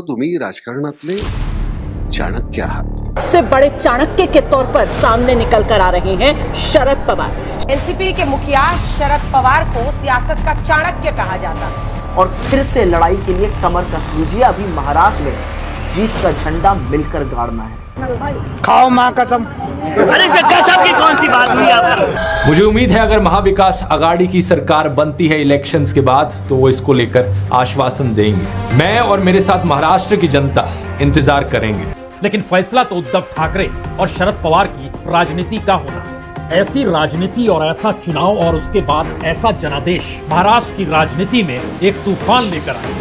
तुम्ही राजकारणातले चाणक्य आहात. सबसे बड़े चाणक्य के तौर पर सामने निकल कर आ रहे हैं शरद पवार. एनसीपी के मुखिया शरद पवार को सियासत का चाणक्य कहा जाता है. और फिर से लड़ाई के लिए कमर कस लीजिए. अभी महाराष्ट्र में जीत का झंडा मिलकर गाड़ना है. खाओ माँ कसम. अरे गजब की कौन सी बात हुई आपको? मुझे उम्मीद है अगर महाविकास आघाड़ी की सरकार बनती है इलेक्शंस के बाद तो वो इसको लेकर आश्वासन देंगे. मैं और मेरे साथ महाराष्ट्र की जनता इंतजार करेंगे. लेकिन फैसला तो उद्धव ठाकरे और शरद पवार की राजनीति का होना. ऐसी राजनीति और ऐसा चुनाव और उसके बाद ऐसा जनादेश महाराष्ट्र की राजनीति में एक तूफान लेकर आए.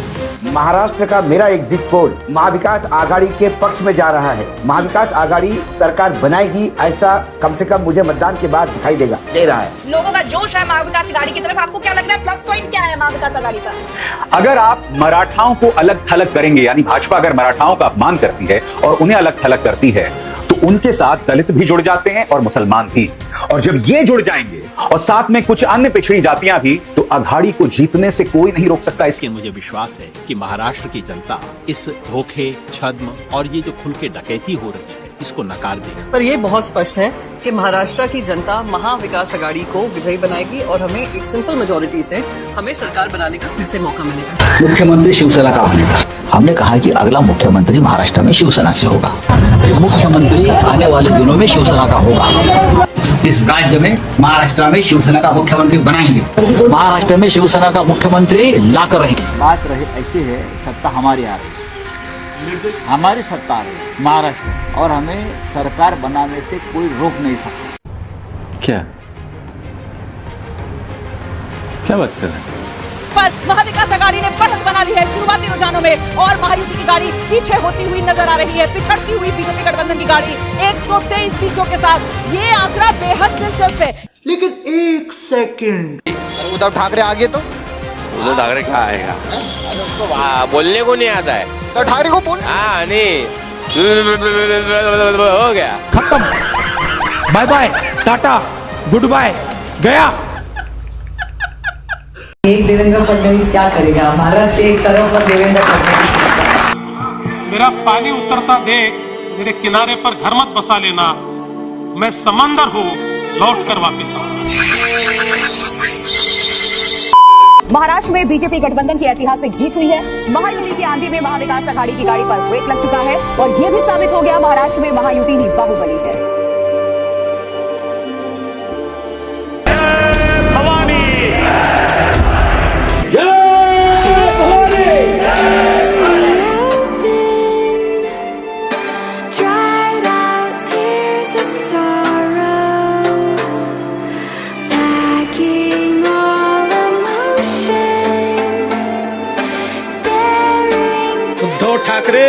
महाराष्ट्र का मेरा एग्जिट पोल महाविकास आघाड़ी के पक्ष में जा रहा है. महाविकास आघाड़ी सरकार बनाएगी ऐसा कम से कम मुझे मतदान के बाद दिखाई दे रहा है. लोगों का जोश है महाविकास आघाड़ी की तरफ. आपको क्या लग रहा है, प्लस पॉइंट क्या है महाविकास आघाड़ी का? अगर आप मराठाओं को अलग थलग करेंगे, यानी भाजपा अगर मराठाओं का अपमान करती है और उन्हें अलग थलग करती है, तो उनके साथ दलित भी जुड़ जाते हैं और मुसलमान भी. और जब ये जुड़ जाएंगे और साथ में कुछ अन्य पिछड़ी जातियां भी, तो अघाड़ी को जीतने से कोई नहीं रोक सकता. इसके मुझे विश्वास है कि महाराष्ट्र की जनता इस धोखे, छद्म और ये जो खुल के डकैती हो रही है इसको नकार देगी. पर ये बहुत स्पष्ट है कि महाराष्ट्र की जनता महाविकास आघाड़ी को विजयी बनाएगी और हमें एक सिंपल मेजोरिटी से हमें सरकार बनाने का फिर से मौका मिलेगा. मुख्यमंत्री शिवसेना का बनेगा. हमने कहा है कि अगला मुख्यमंत्री महाराष्ट्र में शिवसेना से होगा. मुख्यमंत्री आने वाले दिनों में शिवसेना का होगा. इस राज्य में महाराष्ट्र में शिवसेना का मुख्यमंत्री बनाएंगे. महाराष्ट्र में शिवसेना का मुख्यमंत्री लाकर रहेंगे. बात रहे ऐसी है, सत्ता हमारी आ रही है, हमारी सत्ता आ रही है महाराष्ट्र, और हमें सरकार बनाने से कोई रोक नहीं सकता. क्या बात कर रहे हैं? पर महाविकास आघाड़ी ने बढ़त बना ली है शुरुआती रुझानों में और महायुति की गाड़ी पीछे होती हुई नजर आ रही है. पिछड़ती हुई बीजेपी गठबंधन की गाड़ी 123 सीटों के साथ. ये आंकड़ा बेहद दिलचस्प है. लेकिन एक सेकंड, उद्धव ठाकरे आगे तो उद्धव ठाकरे क्या आएगा? उसको बोलने को नहीं आता है. उद्धव ठाकरे को बोल. हाँ नहीं हो गया, खत्म. Bye bye, tata, good bye, गया. एक देवेंद्र फडणवीस क्या करेगा? महाराष्ट्र एक तरफ और देवेंद्र फडणवीस. मेरा पानी उतरता देख मेरे किनारे पर घर मत बसा लेना. मैं समंदर हूँ, लौट कर वापिस आऊंगा. महाराष्ट्र में बीजेपी गठबंधन की ऐतिहासिक जीत हुई है. महायुति की आंधी में महाविकास आघाड़ी की गाड़ी पर ब्रेक लग चुका है और ये भी साबित हो गया महाराष्ट्र में महायुति ही बाहुबली है. उद्धव ठाकरे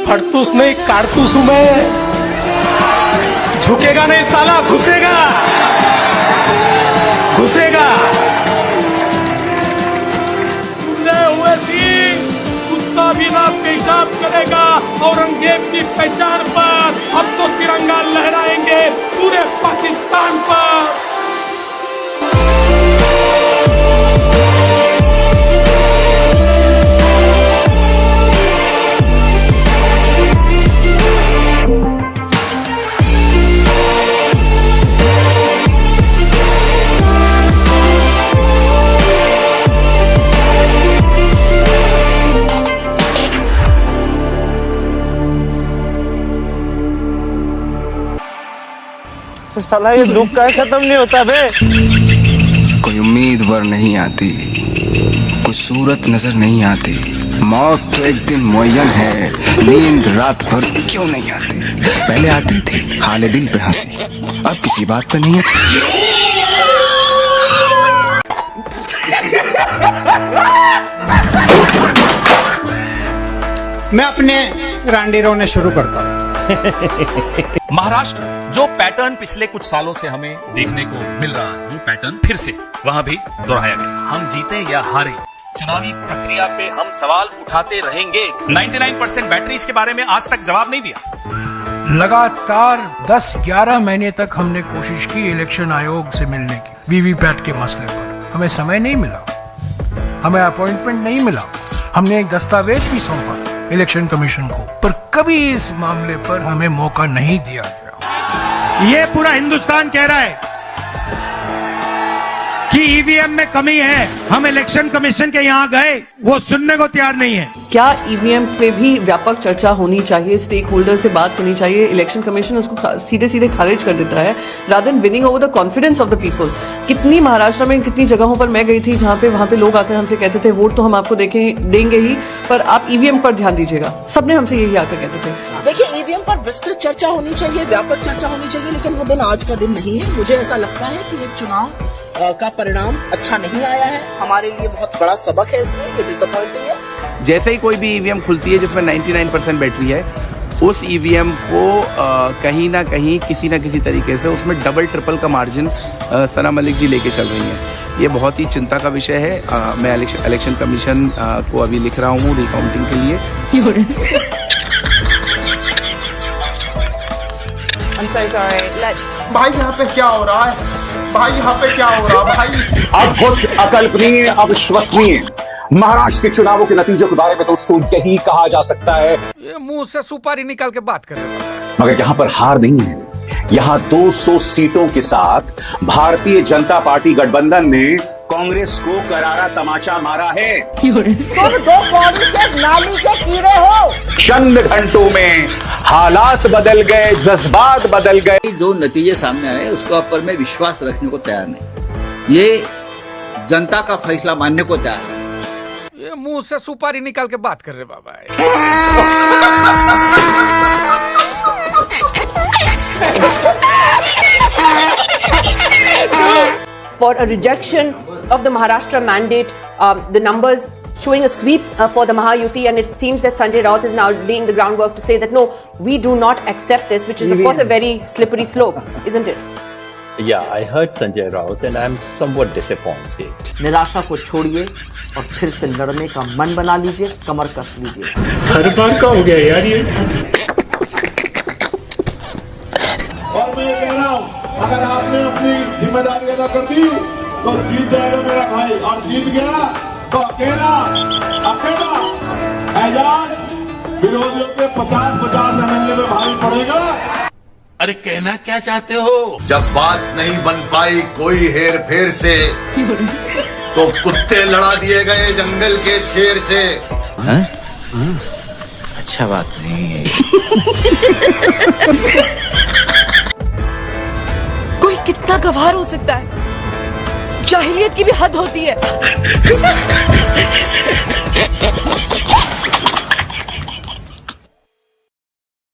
फड़तूस नहीं कारतूस हूं मैं. झुकेगा नहीं साला, घुसेगा घुसेगा. सुनने हुए सिंह कुत्ता भी ना पेशाब करेगा. औरंगजेब की पहचान पर अब तो तिरंगा लहराएंगे पूरे पाकिस्तान पर. साला ये दुख का खत्म नहीं होता बे. कोई उम्मीद वर नहीं आती, कोई सूरत नजर नहीं आती. मौत तो एक दिन मुअय्यन है, नींद रात भर क्यों नहीं आती. पहले आती थी हाले दिल पे हंसी, अब किसी बात पे नहीं आती. मैं अपने रांडी रोने शुरू करता हूँ. महाराष्ट्र जो पैटर्न पिछले कुछ सालों से हमें देखने को मिल रहा है, वो पैटर्न फिर से वहां भी दोहराया गया. हम जीते या हारे, चुनावी प्रक्रिया पे हम सवाल उठाते रहेंगे. 99% बैटरी इसके बारे में आज तक जवाब नहीं दिया. लगातार 10-11 महीने तक हमने कोशिश की इलेक्शन आयोग से मिलने की वीवीपैट के मसले पर. हमें समय नहीं मिला, हमें अपॉइंटमेंट नहीं मिला. हमने एक दस्तावेज भी सौंपा इलेक्शन कमीशन को, पर कभी इस मामले पर हमें मौका नहीं दिया गया। ये पूरा हिंदुस्तान कह रहा है कि ईवीएम में कमी है। हम इलेक्शन कमीशन के यहाँ गए, वो सुनने को तैयार नहीं है। क्या ईवीएम पे भी व्यापक चर्चा होनी चाहिए, स्टेक होल्डर से बात करनी चाहिए? इलेक्शन कमीशन उसको सीधे सीधे खारिज कर देता है rather than winning over the confidence of the people. कितनी महाराष्ट्र में कितनी जगहों पर मैं गई थी जहाँ पे वहाँ पे लोग आकर हमसे कहते थे वोट तो हम आपको देंगे ही, पर आप ईवीएम पर ध्यान दीजिएगा। सबने हमसे यही आकर कहते थे। देखिए, ईवीएम पर विस्तृत चर्चा होनी चाहिए, व्यापक चर्चा होनी चाहिए, लेकिन वो दिन आज का दिन नहीं है। मुझे ऐसा लगता है कि एक चुनाव का परिणाम अच्छा नहीं आया है, हमारे लिए बहुत बड़ा सबक है इसमें, ये डिसअपॉइंटिंग है। जैसे ही कोई भी ईवीएम खुलती है जिसमें 99% बैटरी है, उस ईवीएम को कहीं ना कहीं किसी ना किसी तरीके से उसमें डबल ट्रिपल का मार्जिन सना मलिक जी लेके चल रही हैं। ये बहुत ही चिंता का विषय है। मैं इलेक्शन कमीशन को अभी लिख रहा हूँ रिकाउंटिंग के लिए। भाई यहाँ पे क्या हो रहा है? भाई यहाँ पे क्या हो रहा है भाई? अद्भुत, अकल्पनीय, अविश्वसनीय। महाराष्ट्र के चुनावों के नतीजों के बारे में दोस्तों यही कहा जा सकता है। ये मुंह से सुपारी निकाल के बात कर रहे हैं। मगर यहाँ पर हार नहीं है। यहाँ 200 सीटों के साथ भारतीय जनता पार्टी गठबंधन ने कांग्रेस को करारा तमाचा मारा है। तुम दो कौड़ी के नाली के कीड़े हो। चंद घंटों में हालात बदल गए, जज्बात बदल गए। जो नतीजे सामने आए उसके ऊपर मैं विश्वास रखने को तैयार नहीं, ये जनता का फैसला मानने को तैयार है। ये मुंह से सुपारी निकाल के बात कर रहे बाबा। For a rejection of the Maharashtra mandate, the numbers showing a sweep for the Mahayuti, and it seems that Sanjay Raut is now laying the groundwork to say that no, we do not accept this, which is of course a very slippery slope, isn't it? Yeah, I heard Sanjay Raut and I'm somewhat disappointed. निराशा को छोड़िए और फिर से लड़ने का मन बना लीजिए, कमर कस लीजिए। हर बार का हो गया यार ये। और मैं कह रहा हूँ, अगर आपने अपनी जिम्मेदारी अदा कर दी तो जीत जाएगा मेरा भाई, और जीत गया तो अकेला एजाज विरोधियों के 50-50 एमएलए में भारी पड़ेगा। अरे कहना क्या चाहते हो? जब बात नहीं बन पाई कोई हेर फेर से तो कुत्ते लड़ा दिए गए जंगल के शेर से। अच्छा बात नहीं है। कोई कितना गवार हो सकता है? जाहिलियत की भी हद होती है।